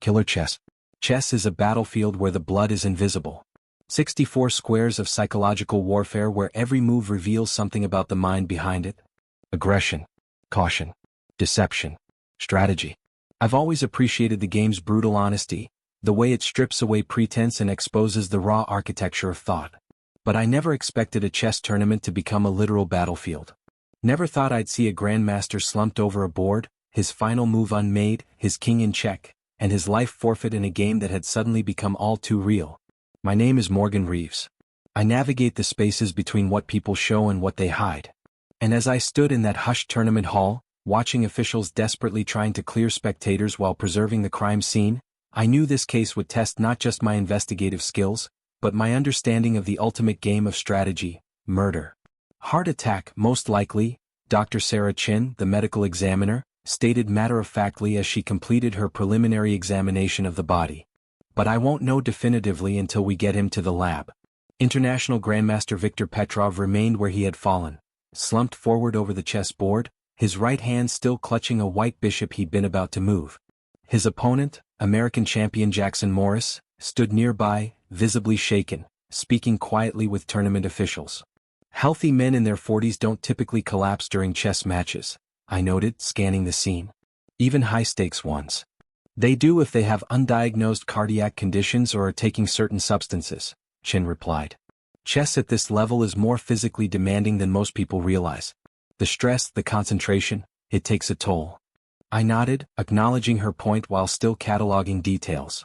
Killer chess. Chess is a battlefield where the blood is invisible. 64 squares of psychological warfare where every move reveals something about the mind behind it. Aggression, caution, deception, strategy. I've always appreciated the game's brutal honesty, the way it strips away pretense and exposes the raw architecture of thought. But I never expected a chess tournament to become a literal battlefield. Never thought I'd see a grandmaster slumped over a board, his final move unmade, his king in check, and his life forfeit in a game that had suddenly become all too real. My name is Morgan Reeves. I navigate the spaces between what people show and what they hide. And as I stood in that hushed tournament hall, watching officials desperately trying to clear spectators while preserving the crime scene, I knew this case would test not just my investigative skills, but my understanding of the ultimate game of strategy, murder. Heart attack, most likely, Dr. Sarah Chin, the medical examiner, stated matter-of-factly as she completed her preliminary examination of the body. But I won't know definitively until we get him to the lab. International Grandmaster Viktor Petrov remained where he had fallen, slumped forward over the chessboard, his right hand still clutching a white bishop he'd been about to move. His opponent, American champion Jackson Morris, stood nearby, visibly shaken, speaking quietly with tournament officials. Healthy men in their 40s don't typically collapse during chess matches, I noted, scanning the scene. Even high-stakes ones. They do if they have undiagnosed cardiac conditions or are taking certain substances, Chin replied. Chess at this level is more physically demanding than most people realize. The stress, the concentration, it takes a toll. I nodded, acknowledging her point while still cataloging details.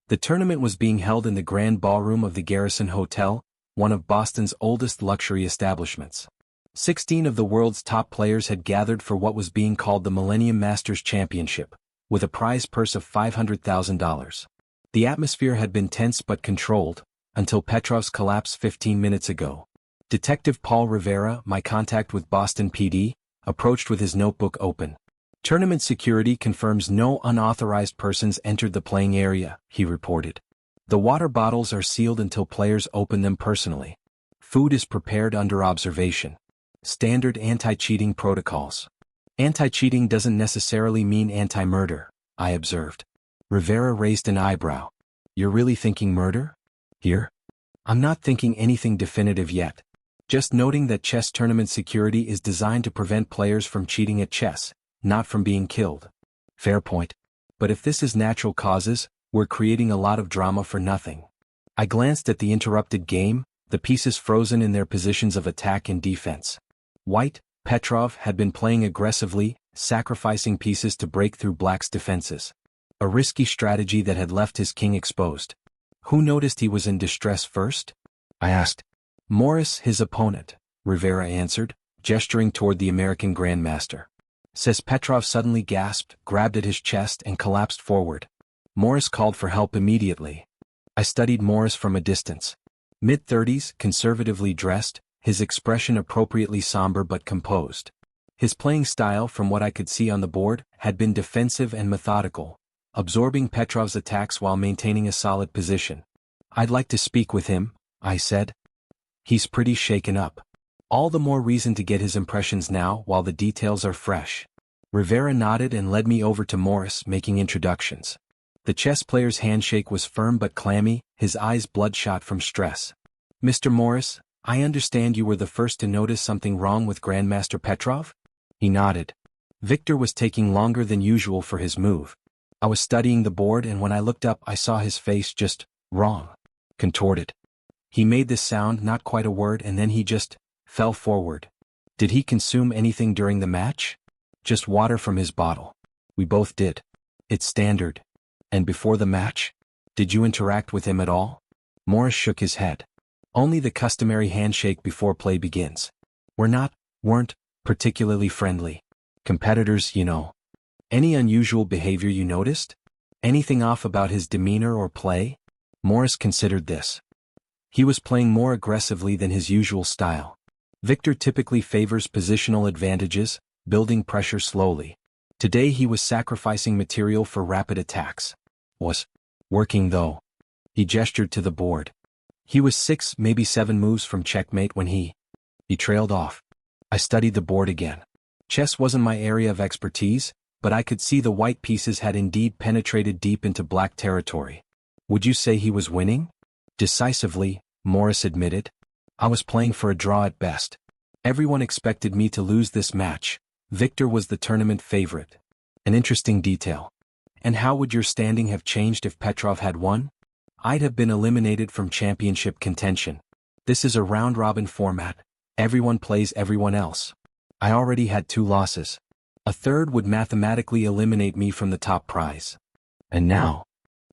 The tournament was being held in the Grand Ballroom of the Garrison Hotel, one of Boston's oldest luxury establishments. 16 of the world's top players had gathered for what was being called the Millennium Masters Championship, with a prize purse of $500,000. The atmosphere had been tense but controlled, until Petrov's collapse 15 minutes ago. Detective Paul Rivera, my contact with Boston PD, approached with his notebook open. Tournament security confirms no unauthorized persons entered the playing area, he reported. The water bottles are sealed until players open them personally. Food is prepared under observation. Standard anti-cheating protocols. Anti-cheating doesn't necessarily mean anti-murder, I observed. Rivera raised an eyebrow. You're really thinking murder? Here? I'm not thinking anything definitive yet. Just noting that chess tournament security is designed to prevent players from cheating at chess, not from being killed. Fair point. But if this is natural causes, we're creating a lot of drama for nothing. I glanced at the interrupted game, the pieces frozen in their positions of attack and defense. White, Petrov, had been playing aggressively, sacrificing pieces to break through Black's defenses. A risky strategy that had left his king exposed. Who noticed he was in distress first? I asked. Morris, his opponent, Rivera answered, gesturing toward the American Grandmaster. Says Petrov suddenly gasped, grabbed at his chest and collapsed forward. Morris called for help immediately. I studied Morris from a distance. Mid-30s, conservatively dressed, his expression appropriately somber but composed. His playing style, from what I could see on the board, had been defensive and methodical, absorbing Petrov's attacks while maintaining a solid position. I'd like to speak with him, I said. He's pretty shaken up. All the more reason to get his impressions now while the details are fresh. Rivera nodded and led me over to Morris, making introductions. The chess player's handshake was firm but clammy, his eyes bloodshot from stress. Mr. Morris, I understand you were the first to notice something wrong with Grandmaster Petrov? He nodded. Victor was taking longer than usual for his move. I was studying the board and when I looked up I saw his face just wrong. Contorted. He made this sound, not quite a word, and then he just fell forward. Did he consume anything during the match? Just water from his bottle. We both did. It's standard. And before the match? Did you interact with him at all? Morris shook his head. Only the customary handshake before play begins. Weren't particularly friendly. Competitors, you know. Any unusual behavior you noticed? Anything off about his demeanor or play? Morris considered this. He was playing more aggressively than his usual style. Victor typically favors positional advantages, building pressure slowly. Today he was sacrificing material for rapid attacks. Was working though. He gestured to the board. He was 6, maybe 7 moves from checkmate when he trailed off. I studied the board again. Chess wasn't my area of expertise, but I could see the white pieces had indeed penetrated deep into black territory. Would you say he was winning? Decisively, Morris admitted. I was playing for a draw at best. Everyone expected me to lose this match. Victor was the tournament favorite. An interesting detail. And how would your standing have changed if Petrov had won? I'd have been eliminated from championship contention. This is a round-robin format. Everyone plays everyone else. I already had 2 losses. A third would mathematically eliminate me from the top prize. And now?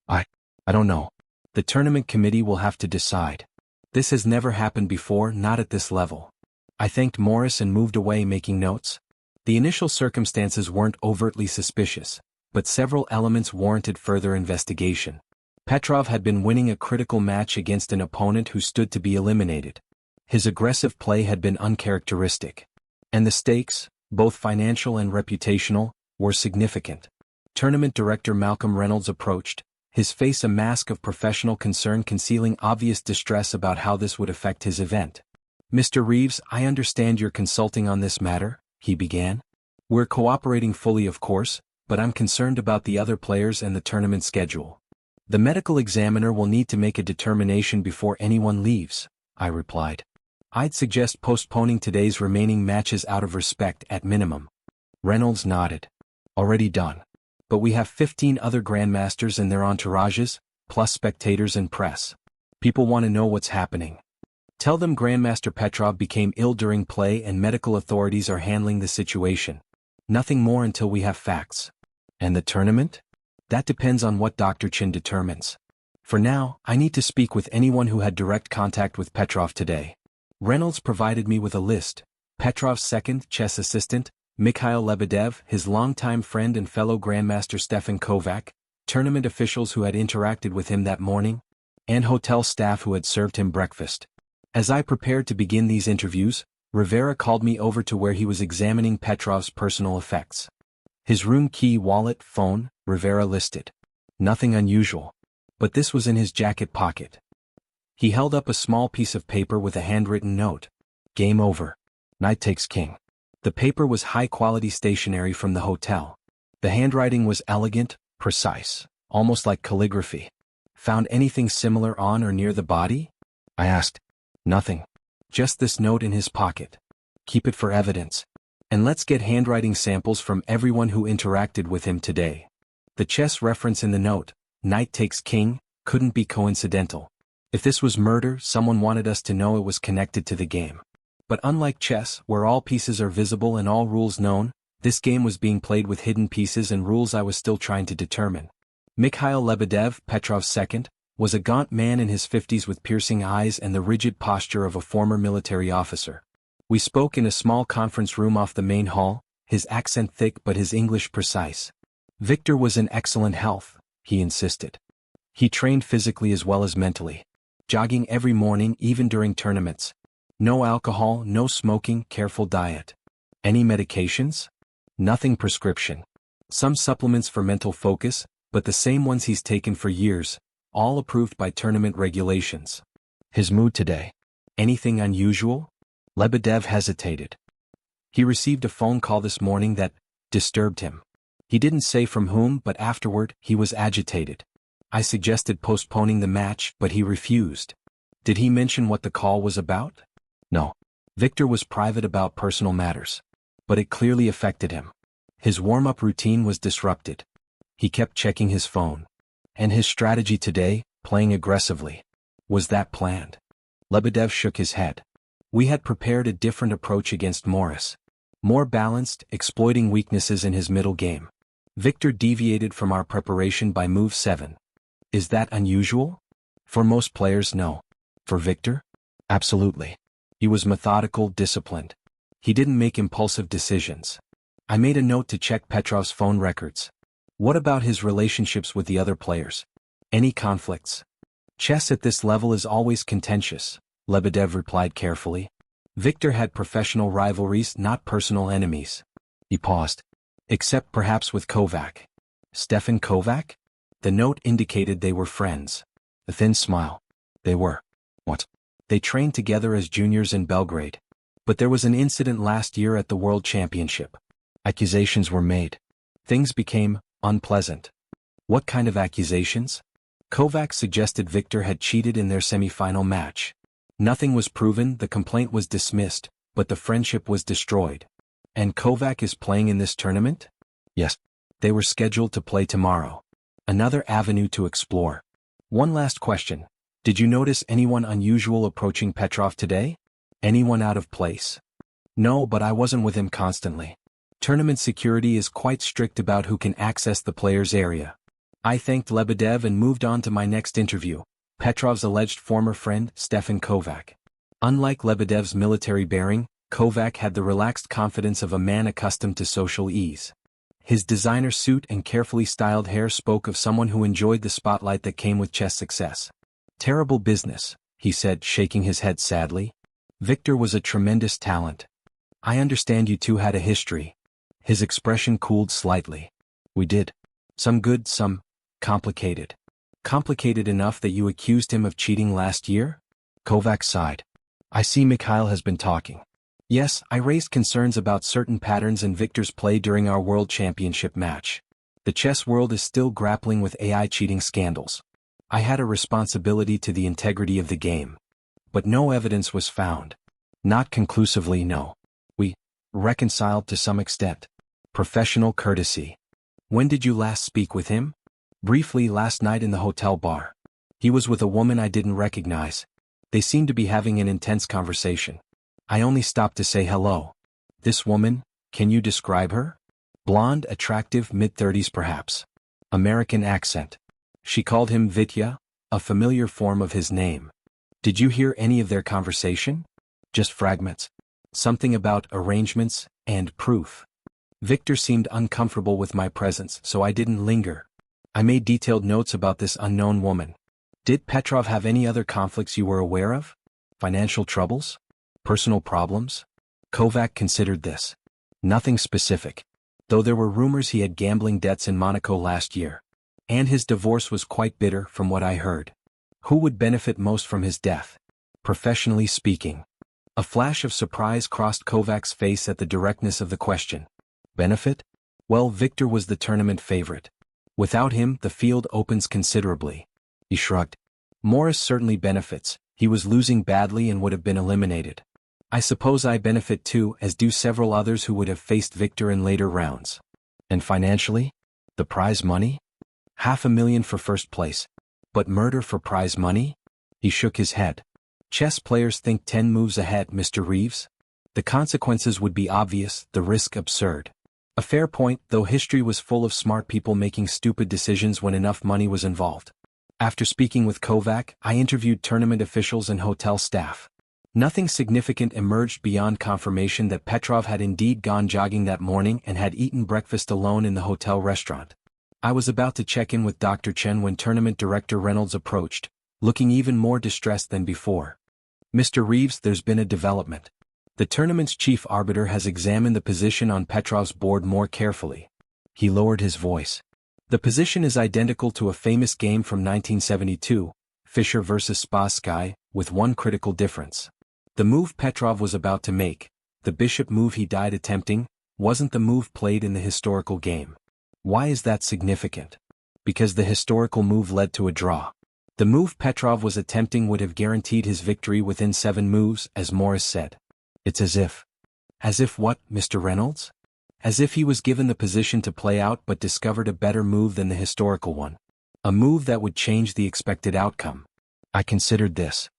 I don't know. The tournament committee will have to decide. This has never happened before, not at this level. I thanked Morris and moved away making notes. The initial circumstances weren't overtly suspicious, but several elements warranted further investigation. Petrov had been winning a critical match against an opponent who stood to be eliminated. His aggressive play had been uncharacteristic. And the stakes, both financial and reputational, were significant. Tournament director Malcolm Reynolds approached, his face a mask of professional concern concealing obvious distress about how this would affect his event. Mr. Reeves, I understand you're consulting on this matter, he began. We're cooperating fully, of course, but I'm concerned about the other players and the tournament schedule. The medical examiner will need to make a determination before anyone leaves, I replied. I'd suggest postponing today's remaining matches out of respect at minimum. Reynolds nodded. Already done. But we have 15 other Grandmasters and their entourages, plus spectators and press. People want to know what's happening. Tell them Grandmaster Petrov became ill during play and medical authorities are handling the situation. Nothing more until we have facts. And the tournament? That depends on what Dr. Chin determines. For now, I need to speak with anyone who had direct contact with Petrov today. Reynolds provided me with a list. Petrov's second chess assistant, Mikhail Lebedev, his longtime friend and fellow Grandmaster Stefan Kovac, tournament officials who had interacted with him that morning, and hotel staff who had served him breakfast. As I prepared to begin these interviews, Rivera called me over to where he was examining Petrov's personal effects. His room key, wallet, phone, Rivera listed. Nothing unusual. But this was in his jacket pocket. He held up a small piece of paper with a handwritten note. Game over. Knight takes king. The paper was high-quality stationery from the hotel. The handwriting was elegant, precise, almost like calligraphy. Found anything similar on or near the body? I asked. Nothing. Just this note in his pocket. Keep it for evidence. And let's get handwriting samples from everyone who interacted with him today. The chess reference in the note, Knight takes king, couldn't be coincidental. If this was murder, someone wanted us to know it was connected to the game. But unlike chess, where all pieces are visible and all rules known, this game was being played with hidden pieces and rules I was still trying to determine. Mikhail Lebedev, Petrov's second, was a gaunt man in his 50s with piercing eyes and the rigid posture of a former military officer. We spoke in a small conference room off the main hall, his accent thick but his English precise. Victor was in excellent health, he insisted. He trained physically as well as mentally. Jogging every morning even during tournaments. No alcohol, no smoking, careful diet. Any medications? Nothing prescription. Some supplements for mental focus, but the same ones he's taken for years, all approved by tournament regulations. His mood today. Anything unusual? Lebedev hesitated. He received a phone call this morning that disturbed him. He didn't say from whom, but afterward, he was agitated. I suggested postponing the match, but he refused. Did he mention what the call was about? No. Victor was private about personal matters. But it clearly affected him. His warm-up routine was disrupted. He kept checking his phone. And his strategy today, playing aggressively. Was that planned? Lebedev shook his head. We had prepared a different approach against Morris. More balanced, exploiting weaknesses in his middle game. Victor deviated from our preparation by move 7. Is that unusual? For most players, no. For Victor? Absolutely. He was methodical, disciplined. He didn't make impulsive decisions. I made a note to check Petrov's phone records. What about his relationships with the other players? Any conflicts? Chess at this level is always contentious, Lebedev replied carefully. Victor had professional rivalries, not personal enemies. He paused. Except perhaps with Kovac. Stefan Kovac? The note indicated they were friends. A thin smile. They were. What? They trained together as juniors in Belgrade. But there was an incident last year at the World Championship. Accusations were made. Things became unpleasant. What kind of accusations? Kovac suggested Victor had cheated in their semi-final match. Nothing was proven, the complaint was dismissed, but the friendship was destroyed. And Kovac is playing in this tournament? Yes. They were scheduled to play tomorrow. Another avenue to explore. One last question. Did you notice anyone unusual approaching Petrov today? Anyone out of place? No, but I wasn't with him constantly. Tournament security is quite strict about who can access the player's area. I thanked Lebedev and moved on to my next interview, Petrov's alleged former friend, Stefan Kovac. Unlike Lebedev's military bearing, Kovac had the relaxed confidence of a man accustomed to social ease. His designer suit and carefully styled hair spoke of someone who enjoyed the spotlight that came with chess success. Terrible business, he said, shaking his head sadly. Victor was a tremendous talent. I understand you two had a history. His expression cooled slightly. We did. Some good, some complicated. Complicated enough that you accused him of cheating last year? Kovac sighed. I see Mikhail has been talking. Yes, I raised concerns about certain patterns in Victor's play during our World Championship match. The chess world is still grappling with AI cheating scandals. I had a responsibility to the integrity of the game. But no evidence was found. Not conclusively, no. We reconciled to some extent. Professional courtesy. When did you last speak with him? Briefly last night in the hotel bar. He was with a woman I didn't recognize. They seemed to be having an intense conversation. I only stopped to say hello. This woman, can you describe her? Blonde, attractive, mid-30s perhaps. American accent. She called him Vitya, a familiar form of his name. Did you hear any of their conversation? Just fragments. Something about arrangements and proof. Victor seemed uncomfortable with my presence, so I didn't linger. I made detailed notes about this unknown woman. Did Petrov have any other conflicts you were aware of? Financial troubles? Personal problems? Kovac considered this. Nothing specific. Though there were rumors he had gambling debts in Monaco last year. And his divorce was quite bitter from what I heard. Who would benefit most from his death? Professionally speaking. A flash of surprise crossed Kovac's face at the directness of the question. Benefit? Well, Victor was the tournament favorite. Without him, the field opens considerably. He shrugged. Morris certainly benefits. He was losing badly and would have been eliminated. I suppose I benefit too, as do several others who would have faced Victor in later rounds. And financially? The prize money? $500,000 for first place. But murder for prize money? He shook his head. Chess players think 10 moves ahead, Mr. Reeves. The consequences would be obvious, the risk absurd. A fair point, though history was full of smart people making stupid decisions when enough money was involved. After speaking with Kovac, I interviewed tournament officials and hotel staff. Nothing significant emerged beyond confirmation that Petrov had indeed gone jogging that morning and had eaten breakfast alone in the hotel restaurant. I was about to check in with Dr. Chen when tournament director Reynolds approached, looking even more distressed than before. Mr. Reeves, there's been a development. The tournament's chief arbiter has examined the position on Petrov's board more carefully. He lowered his voice. The position is identical to a famous game from 1972, Fischer vs. Spassky, with one critical difference. The move Petrov was about to make, the bishop move he died attempting, wasn't the move played in the historical game. Why is that significant? Because the historical move led to a draw. The move Petrov was attempting would have guaranteed his victory within 7 moves, as Morris said. It's as if. As if what, Mr. Reynolds? As if he was given the position to play out but discovered a better move than the historical one. A move that would change the expected outcome. I considered this.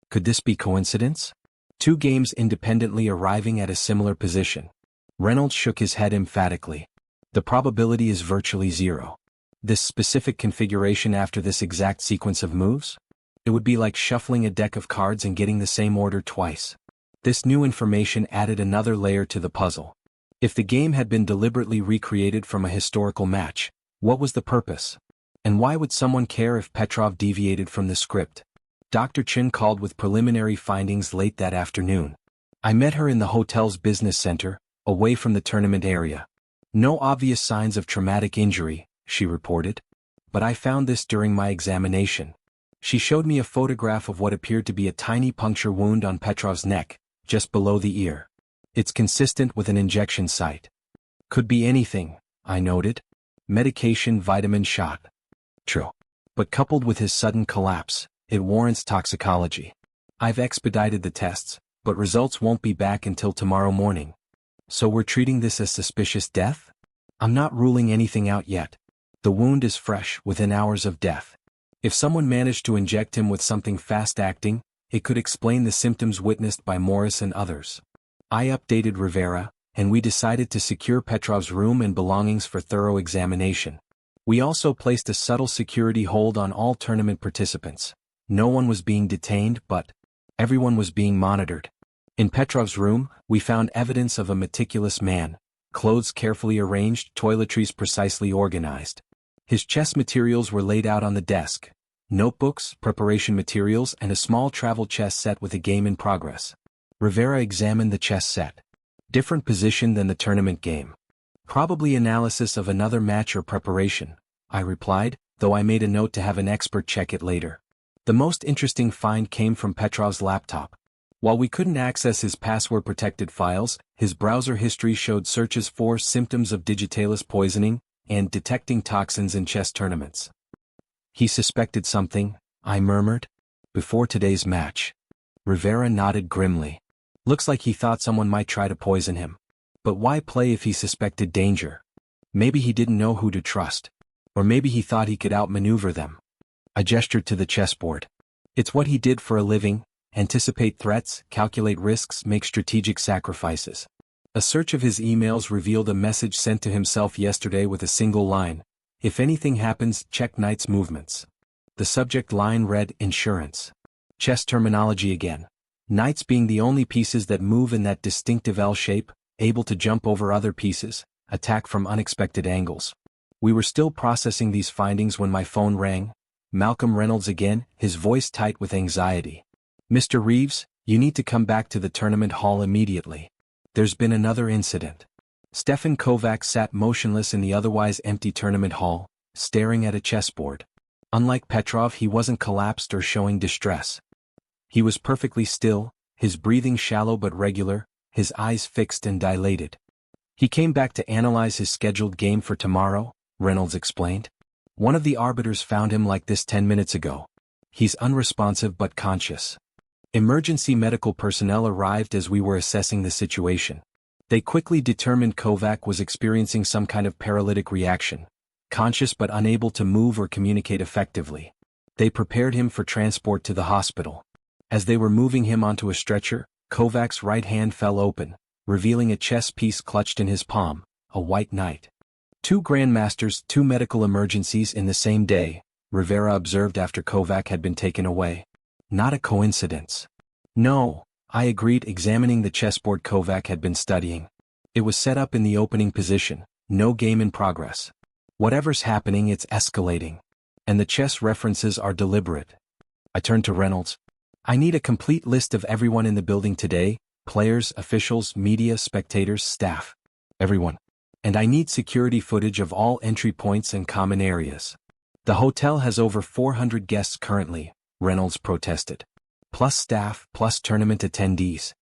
Could this be coincidence? 2 games independently arriving at a similar position. Reynolds shook his head emphatically. The probability is virtually 0. This specific configuration after this exact sequence of moves? It would be like shuffling a deck of cards and getting the same order twice. This new information added another layer to the puzzle. If the game had been deliberately recreated from a historical match, what was the purpose? And why would someone care if Petrov deviated from the script? Dr. Chen called with preliminary findings late that afternoon. I met her in the hotel's business center, away from the tournament area. No obvious signs of traumatic injury, she reported. But I found this during my examination. She showed me a photograph of what appeared to be a tiny puncture wound on Petrov's neck, just below the ear. It's consistent with an injection site. Could be anything, I noted. Medication, vitamin shot. True. But coupled with his sudden collapse, it warrants toxicology. I've expedited the tests, but results won't be back until tomorrow morning. So we're treating this as suspicious death? I'm not ruling anything out yet. The wound is fresh, within hours of death. If someone managed to inject him with something fast-acting, it could explain the symptoms witnessed by Morris and others. I updated Rivera, and we decided to secure Petrov's room and belongings for thorough examination. We also placed a subtle security hold on all tournament participants. No one was being detained, but everyone was being monitored. In Petrov's room, we found evidence of a meticulous man, clothes carefully arranged, toiletries precisely organized. His chess materials were laid out on the desk, notebooks, preparation materials, and a small travel chess set with a game in progress. Rivera examined the chess set. Different position than the tournament game. Probably analysis of another match or preparation, I replied, though I made a note to have an expert check it later. The most interesting find came from Petrov's laptop. While we couldn't access his password-protected files, his browser history showed searches for symptoms of digitalis poisoning and detecting toxins in chess tournaments. He suspected something, I murmured, before today's match. Rivera nodded grimly. Looks like he thought someone might try to poison him. But why play if he suspected danger? Maybe he didn't know who to trust. Or maybe he thought he could outmaneuver them. I gestured to the chessboard. It's what he did for a living. Anticipate threats, calculate risks, make strategic sacrifices. A search of his emails revealed a message sent to himself yesterday with a single line. If anything happens, check Knight's movements. The subject line read, insurance. Chess terminology again. Knights being the only pieces that move in that distinctive L shape, able to jump over other pieces, attack from unexpected angles. We were still processing these findings when my phone rang. Malcolm Reynolds again, his voice tight with anxiety. Mr. Reeves, you need to come back to the tournament hall immediately. There's been another incident. Stefan Kovac sat motionless in the otherwise empty tournament hall, staring at a chessboard. Unlike Petrov, he wasn't collapsed or showing distress. He was perfectly still, his breathing shallow but regular, his eyes fixed and dilated. He came back to analyze his scheduled game for tomorrow, Reynolds explained. One of the arbiters found him like this 10 minutes ago. He's unresponsive but conscious. Emergency medical personnel arrived as we were assessing the situation. They quickly determined Kovac was experiencing some kind of paralytic reaction, conscious but unable to move or communicate effectively. They prepared him for transport to the hospital. As they were moving him onto a stretcher, Kovac's right hand fell open, revealing a chess piece clutched in his palm, a white knight. 2 Grandmasters, 2 medical emergencies in the same day, Rivera observed after Kovac had been taken away. Not a coincidence. No, I agreed, examining the chessboard Kovac had been studying. It was set up in the opening position, no game in progress. Whatever's happening, it's escalating. And the chess references are deliberate. I turned to Reynolds. I need a complete list of everyone in the building today, players, officials, media, spectators, staff. Everyone. And I need security footage of all entry points and common areas. The hotel has over 400 guests currently, Reynolds protested. Plus staff, plus tournament attendees.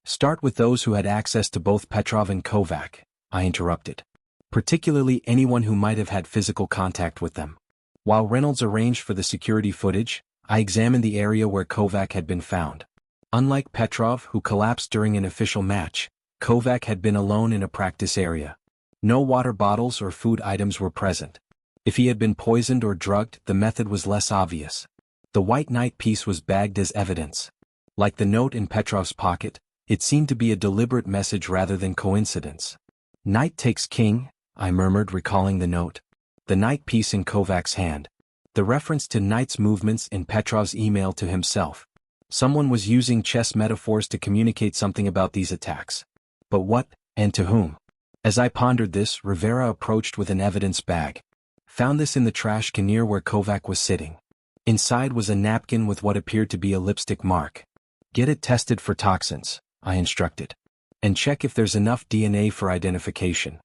Start with those who had access to both Petrov and Kovac, I interrupted. Particularly anyone who might have had physical contact with them. While Reynolds arranged for the security footage, I examined the area where Kovac had been found. Unlike Petrov, who collapsed during an official match, Kovac had been alone in a practice area. No water bottles or food items were present. If he had been poisoned or drugged, the method was less obvious. The white knight piece was bagged as evidence. Like the note in Petrov's pocket, it seemed to be a deliberate message rather than coincidence. Knight takes king, I murmured, recalling the note. The knight piece in Kovac's hand. The reference to Knight's movements in Petrov's email to himself. Someone was using chess metaphors to communicate something about these attacks. But what, and to whom? As I pondered this, Rivera approached with an evidence bag. Found this in the trash can near where Kovac was sitting. Inside was a napkin with what appeared to be a lipstick mark. Get it tested for toxins, I instructed. And check if there's enough DNA for identification.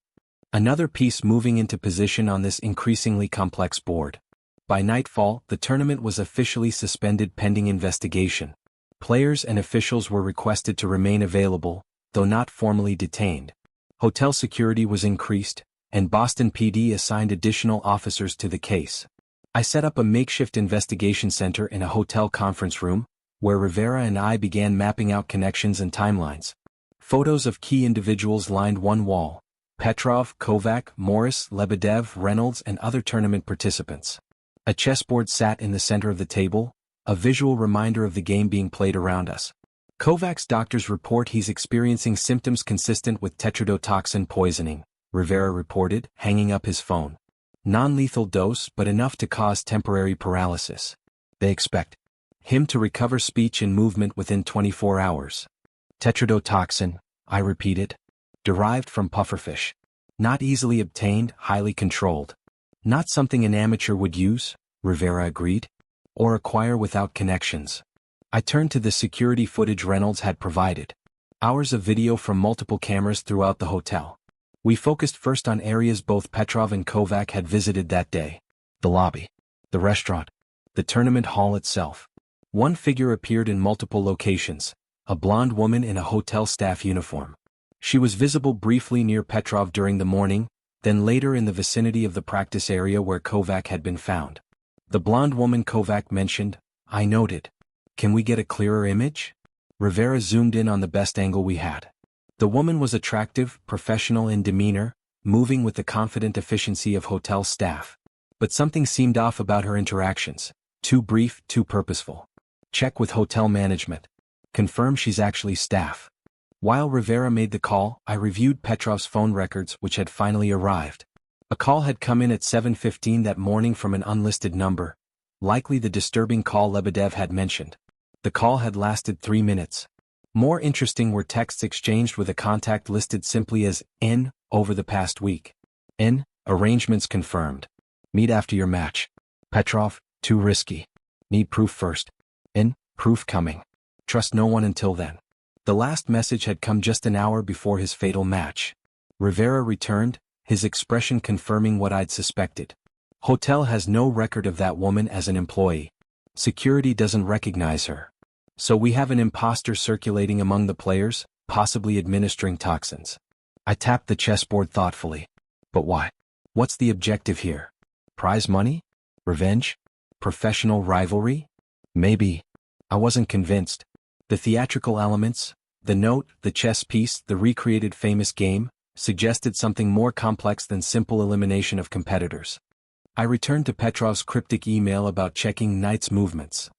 Another piece moving into position on this increasingly complex board. By nightfall, the tournament was officially suspended pending investigation. Players and officials were requested to remain available, though not formally detained. Hotel security was increased, and Boston PD assigned additional officers to the case. I set up a makeshift investigation center in a hotel conference room, where Rivera and I began mapping out connections and timelines. Photos of key individuals lined one wall: Petrov, Kovac, Morris, Lebedev, Reynolds, and other tournament participants. A chessboard sat in the center of the table, a visual reminder of the game being played around us. Kovac's doctors report he's experiencing symptoms consistent with tetrodotoxin poisoning, Rivera reported, hanging up his phone. Non-lethal dose, but enough to cause temporary paralysis. They expect him to recover speech and movement within 24 hours. Tetrodotoxin, I repeated. Derived from pufferfish. Not easily obtained, highly controlled. Not something an amateur would use, Rivera agreed. Or acquire without connections. I turned to the security footage Reynolds had provided. Hours of video from multiple cameras throughout the hotel. We focused first on areas both Petrov and Kovac had visited that day. The lobby. The restaurant. The tournament hall itself. One figure appeared in multiple locations, a blonde woman in a hotel staff uniform. She was visible briefly near Petrov during the morning, then later in the vicinity of the practice area where Kovac had been found. The blonde woman Kovac mentioned, I noted. Can we get a clearer image? Rivera zoomed in on the best angle we had. The woman was attractive, professional in demeanor, moving with the confident efficiency of hotel staff. But something seemed off about her interactions. Too brief, too purposeful. Check with hotel management. Confirm she's actually staff. While Rivera made the call, I reviewed Petrov's phone records, which had finally arrived. A call had come in at 7:15 that morning from an unlisted number, likely the disturbing call Lebedev had mentioned. The call had lasted 3 minutes. More interesting were texts exchanged with a contact listed simply as N over the past week. N, arrangements confirmed. Meet after your match. Petrov, too risky. Need proof first. N, proof coming. Trust no one until then. The last message had come just an hour before his fatal match. Rivera returned, his expression confirming what I'd suspected. Hotel has no record of that woman as an employee. Security doesn't recognize her. So we have an imposter circulating among the players, possibly administering toxins. I tapped the chessboard thoughtfully. But why? What's the objective here? Prize money? Revenge? Professional rivalry? Maybe. I wasn't convinced. The theatrical elements, the note, the chess piece, the recreated famous game, suggested something more complex than simple elimination of competitors. I returned to Petrov's cryptic email about checking knight's movements.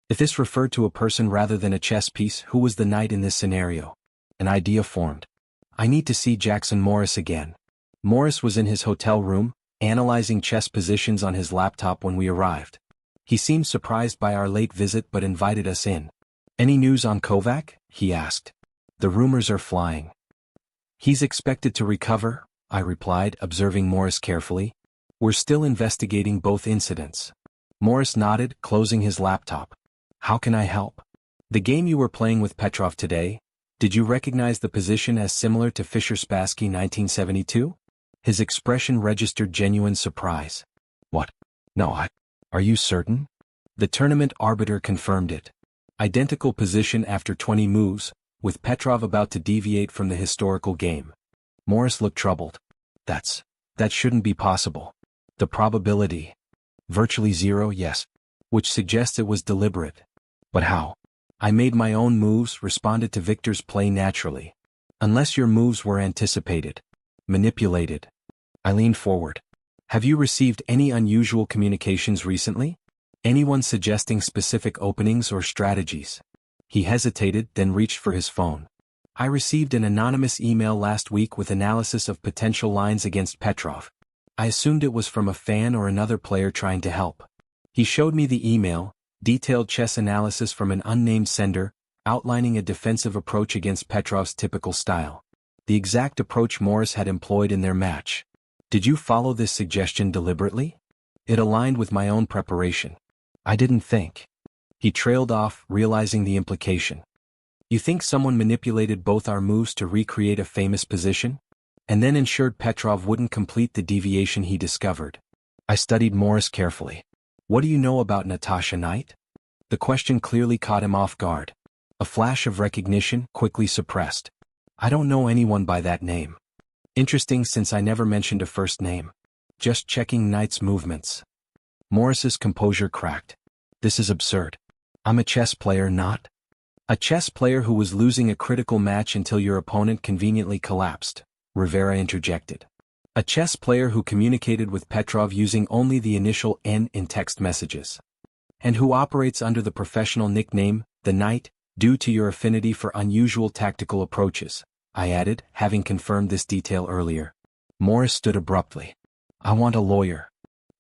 If this referred to a person rather than a chess piece, who was the knight in this scenario? An idea formed. I need to see Jackson Morris again. Morris was in his hotel room, analyzing chess positions on his laptop when we arrived. He seemed surprised by our late visit but invited us in. Any news on Kovac? He asked. The rumors are flying. He's expected to recover, I replied, observing Morris carefully. We're still investigating both incidents. Morris nodded, closing his laptop. How can I help? The game you were playing with Petrov today, did you recognize the position as similar to Fischer-Spassky 1972? His expression registered genuine surprise. What? No, are you certain? The tournament arbiter confirmed it. Identical position after 20 moves, with Petrov about to deviate from the historical game. Morris looked troubled. That shouldn't be possible. The probability. Virtually zero, yes. Which suggests it was deliberate. But how? I made my own moves, responded to Victor's play naturally. Unless your moves were anticipated. Manipulated. I leaned forward. Have you received any unusual communications recently? Anyone suggesting specific openings or strategies? He hesitated, then reached for his phone. I received an anonymous email last week with analysis of potential lines against Petrov. I assumed it was from a fan or another player trying to help. He showed me the email, detailed chess analysis from an unnamed sender, outlining a defensive approach against Petrov's typical style. The exact approach Morris had employed in their match. Did you follow this suggestion deliberately? It aligned with my own preparation. I didn't think. He trailed off, realizing the implication. You think someone manipulated both our moves to recreate a famous position? And then ensured Petrov wouldn't complete the deviation he discovered. I studied Morris carefully. What do you know about Natasha Knight? The question clearly caught him off guard. A flash of recognition, quickly suppressed. I don't know anyone by that name. Interesting since I never mentioned a first name. Just checking knight's movements. Morris's composure cracked. This is absurd. I'm a chess player, not a chess player who was losing a critical match until your opponent conveniently collapsed, Rivera interjected. A chess player who communicated with Petrov using only the initial N in text messages. And who operates under the professional nickname, the Knight, due to your affinity for unusual tactical approaches, I added, having confirmed this detail earlier. Morris stood abruptly. I want a lawyer.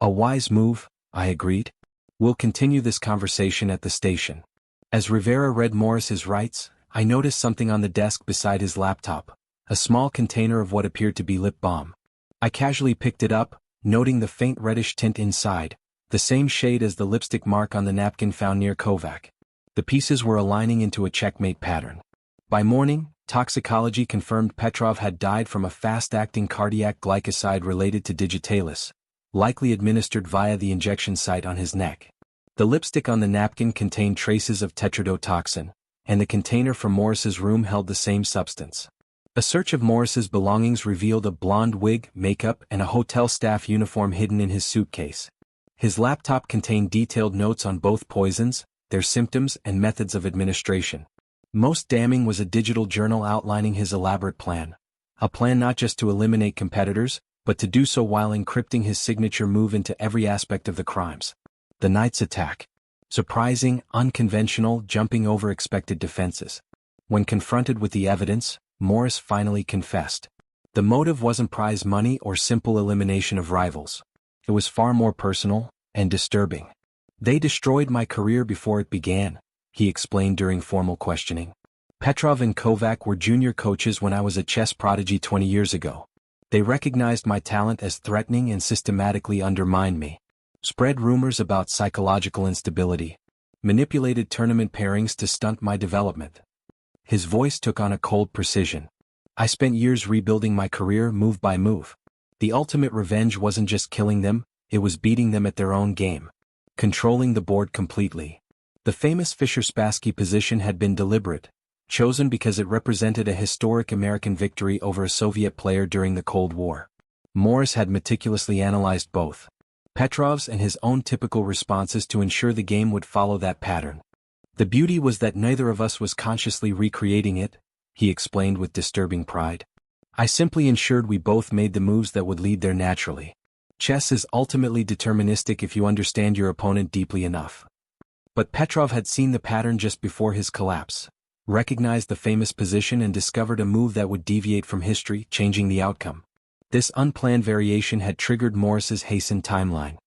A wise move, I agreed. We'll continue this conversation at the station. As Rivera read Morris's rights, I noticed something on the desk beside his laptop, a small container of what appeared to be lip balm. I casually picked it up, noting the faint reddish tint inside, the same shade as the lipstick mark on the napkin found near Kovac. The pieces were aligning into a checkmate pattern. By morning, toxicology confirmed Petrov had died from a fast-acting cardiac glycoside related to digitalis, likely administered via the injection site on his neck. The lipstick on the napkin contained traces of tetrodotoxin, and the container from Morris's room held the same substance. A search of Morris's belongings revealed a blonde wig, makeup, and a hotel staff uniform hidden in his suitcase. His laptop contained detailed notes on both poisons, their symptoms, and methods of administration. Most damning was a digital journal outlining his elaborate plan. A plan not just to eliminate competitors, but to do so while encrypting his signature move into every aspect of the crimes. The Knight's attack. Surprising, unconventional, jumping over expected defenses. When confronted with the evidence, Morris finally confessed. The motive wasn't prize money or simple elimination of rivals. It was far more personal and disturbing. They destroyed my career before it began, he explained during formal questioning. Petrov and Kovac were junior coaches when I was a chess prodigy 20 years ago. They recognized my talent as threatening and systematically undermined me. Spread rumors about psychological instability. Manipulated tournament pairings to stunt my development. His voice took on a cold precision. I spent years rebuilding my career move by move. The ultimate revenge wasn't just killing them, it was beating them at their own game. Controlling the board completely. The famous Fischer-Spassky position had been deliberate, chosen because it represented a historic American victory over a Soviet player during the Cold War. Morris had meticulously analyzed both Petrov's and his own typical responses to ensure the game would follow that pattern. The beauty was that neither of us was consciously recreating it, he explained with disturbing pride. I simply ensured we both made the moves that would lead there naturally. Chess is ultimately deterministic if you understand your opponent deeply enough. But Petrov had seen the pattern just before his collapse, recognized the famous position and discovered a move that would deviate from history, changing the outcome. This unplanned variation had triggered Morris's hastened timeline.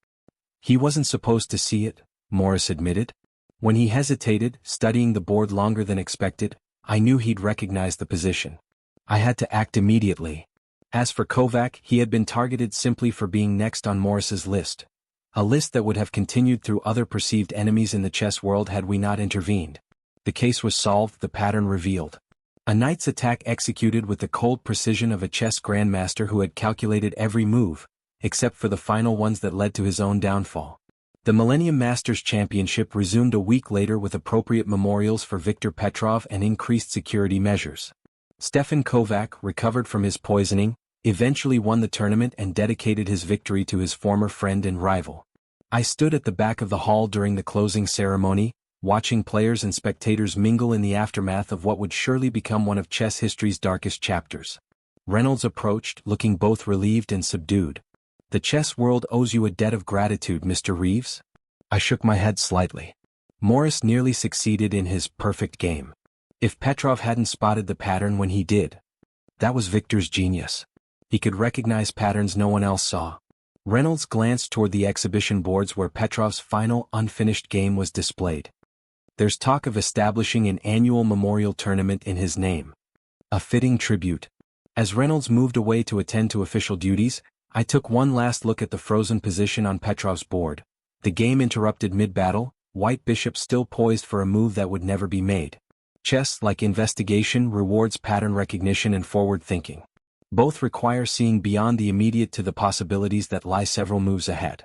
He wasn't supposed to see it, Morris admitted. When he hesitated, studying the board longer than expected, I knew he'd recognize the position. I had to act immediately. As for Kovac, he had been targeted simply for being next on Morris's list. A list that would have continued through other perceived enemies in the chess world had we not intervened. The case was solved, the pattern revealed. A knight's attack executed with the cold precision of a chess grandmaster who had calculated every move, except for the final ones that led to his own downfall. The Millennium Masters Championship resumed a week later with appropriate memorials for Viktor Petrov and increased security measures. Stefan Kovac, recovered from his poisoning, eventually won the tournament and dedicated his victory to his former friend and rival. I stood at the back of the hall during the closing ceremony, watching players and spectators mingle in the aftermath of what would surely become one of chess history's darkest chapters. Reynolds approached, looking both relieved and subdued. The chess world owes you a debt of gratitude, Mr. Reeves. I shook my head slightly. Morris nearly succeeded in his perfect game. If Petrov hadn't spotted the pattern when he did, that was Viktor's genius. He could recognize patterns no one else saw. Reynolds glanced toward the exhibition boards where Petrov's final unfinished game was displayed. There's talk of establishing an annual memorial tournament in his name. A fitting tribute. As Reynolds moved away to attend to official duties, I took one last look at the frozen position on Petrov's board. The game interrupted mid-battle, white bishop still poised for a move that would never be made. Chess, like investigation, rewards pattern recognition and forward thinking. Both require seeing beyond the immediate to the possibilities that lie several moves ahead.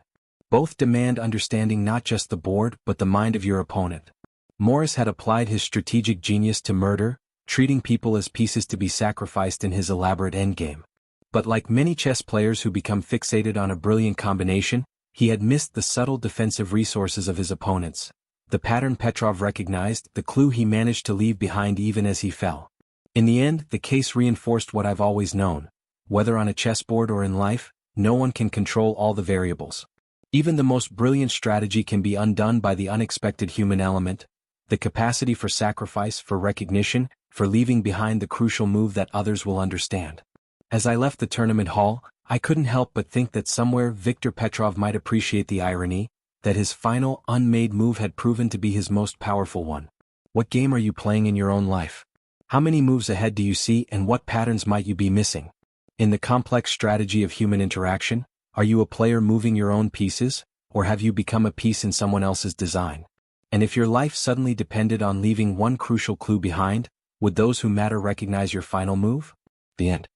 Both demand understanding not just the board but the mind of your opponent. Morris had applied his strategic genius to murder, treating people as pieces to be sacrificed in his elaborate endgame. But like many chess players who become fixated on a brilliant combination, he had missed the subtle defensive resources of his opponents. The pattern Petrov recognized, the clue he managed to leave behind even as he fell. In the end, the case reinforced what I've always known. Whether on a chessboard or in life, no one can control all the variables. Even the most brilliant strategy can be undone by the unexpected human element, the capacity for sacrifice, for recognition, for leaving behind the crucial move that others will understand. As I left the tournament hall, I couldn't help but think that somewhere Viktor Petrov might appreciate the irony, that his final unmade move had proven to be his most powerful one. What game are you playing in your own life? How many moves ahead do you see, and what patterns might you be missing? In the complex strategy of human interaction, are you a player moving your own pieces, or have you become a piece in someone else's design? And if your life suddenly depended on leaving one crucial clue behind, would those who matter recognize your final move? The end.